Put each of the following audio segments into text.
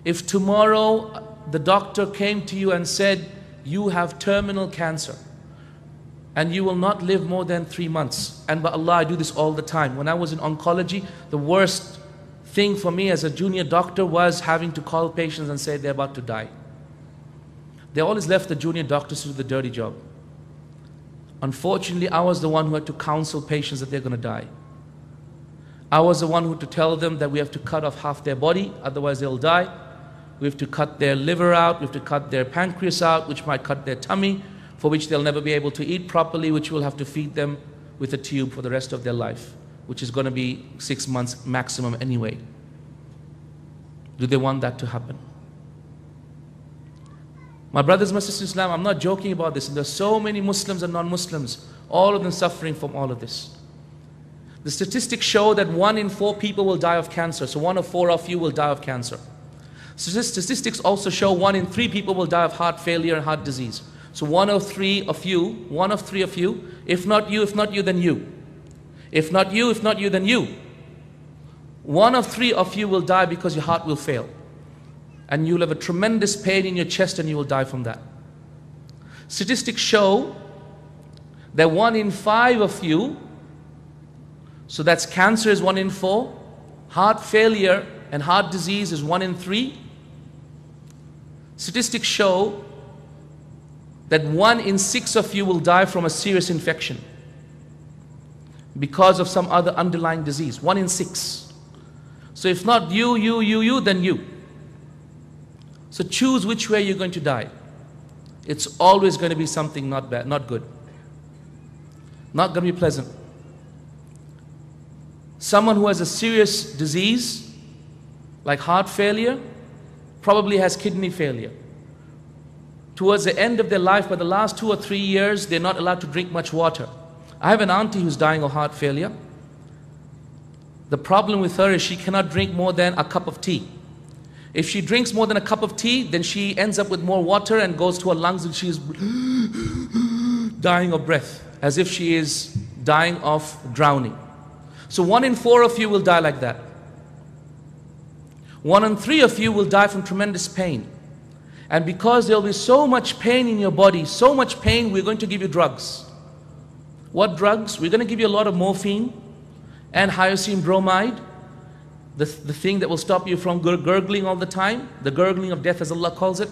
If tomorrow the doctor came to you and said, you have terminal cancer and you will not live more than 3 months. And by Allah, I do this all the time. When I was in oncology, the worst thing for me as a junior doctor was having to call patients and say they're about to die. They always left the junior doctors to do the dirty job. Unfortunately, I was the one who had to counsel patients that they're going to die. I was the one who had to tell them that we have to cut off half their body, otherwise they'll die. We have to cut their liver out, we have to cut their pancreas out, which might cut their tummy, for which they'll never be able to eat properly, which we'll have to feed them with a tube for the rest of their life, which is going to be 6 months maximum anyway. Do they want that to happen? My brothers and sisters in Islam, I'm not joking about this. And there's so many Muslims and non-Muslims, all of them suffering from all of this. The statistics show that 1 in 4 people will die of cancer. So 1 of 4 of you will die of cancer. Statistics also show 1 in 3 people will die of heart failure and heart disease. So 1 of 3 of you, if not you, then you. If not you, then you. 1 of 3 of you will die because your heart will fail. And you'll have a tremendous pain in your chest and you will die from that. Statistics show that 1 in 5 of you, so that's cancer is 1 in 4, heart failure and heart disease is 1 in 3. Statistics show that 1 in 6 of you will die from a serious infection because of some other underlying disease. 1 in 6. So if not you, then you. So choose which way you're going to die. It's always going to be something not bad, not good. Not going to be pleasant. Someone who has a serious disease, like heart failure, probably has kidney failure. Towards the end of their life, by the last 2 or 3 years, they're not allowed to drink much water. I have an auntie who's dying of heart failure. The problem with her is she cannot drink more than a cup of tea. If she drinks more than a cup of tea, then she ends up with more water and goes to her lungs and she is dying of breath, as if she is dying of drowning. So 1 in 4 of you will die like that. 1 in 3 of you will die from tremendous pain. And because there will be so much pain in your body, so much pain, we're going to give you drugs. What drugs? We're going to give you a lot of morphine and hyoscine bromide, the thing that will stop you from gurgling all the time, the gurgling of death as Allah calls it.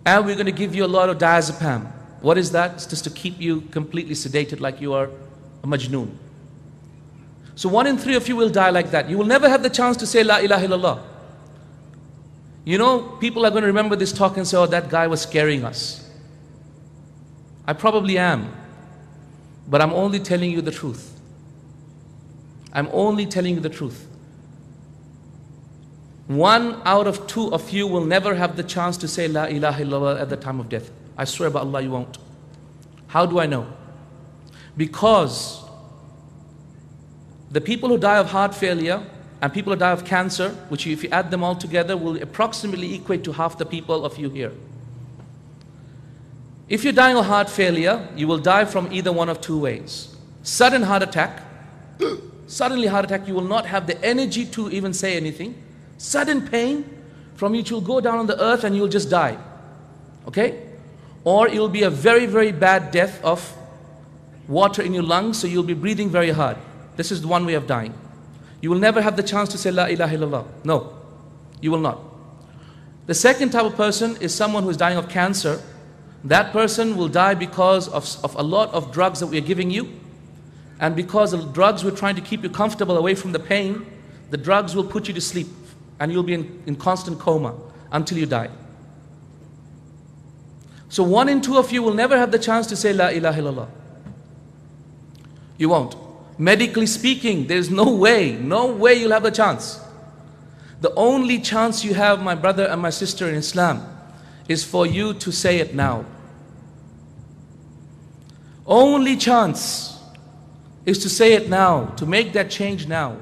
And we're going to give you a lot of diazepam. What is that? It's just to keep you completely sedated like you are a majnoon. So 1 in 3 of you will die like that. You will never have the chance to say La ilaha illallah. You know, people are going to remember this talk and say, oh, that guy was scaring us. I probably am. But I'm only telling you the truth. I'm only telling you the truth. 1 out of 2 of you will never have the chance to say La ilaha illallah at the time of death. I swear by Allah you won't. How do I know? Because the people who die of heart failure and people who die of cancer, which if you add them all together will approximately equate to half the people of you here. If you're dying of heart failure, you will die from either one of 2 ways. Sudden heart attack. Suddenly heart attack, you will not have the energy to even say anything. Sudden pain from which you'll go down on the earth and you'll just die. Okay? Or it will be a very, very bad death of water in your lungs, so you'll be breathing very hard. This is the one way of dying. You will never have the chance to say La ilaha illallah. No, you will not. The second type of person is someone who is dying of cancer. That person will die because of a lot of drugs that we are giving you. And because of the drugs we're trying to keep you comfortable away from the pain, the drugs will put you to sleep. And you'll be in constant coma until you die. So 1 in 2 of you will never have the chance to say La ilaha illallah. You won't. Medically speaking, there's no way you'll have the chance. The only chance you have, my brother and my sister in Islam, is for you to say it now. Only chance is to say it now, to make that change now.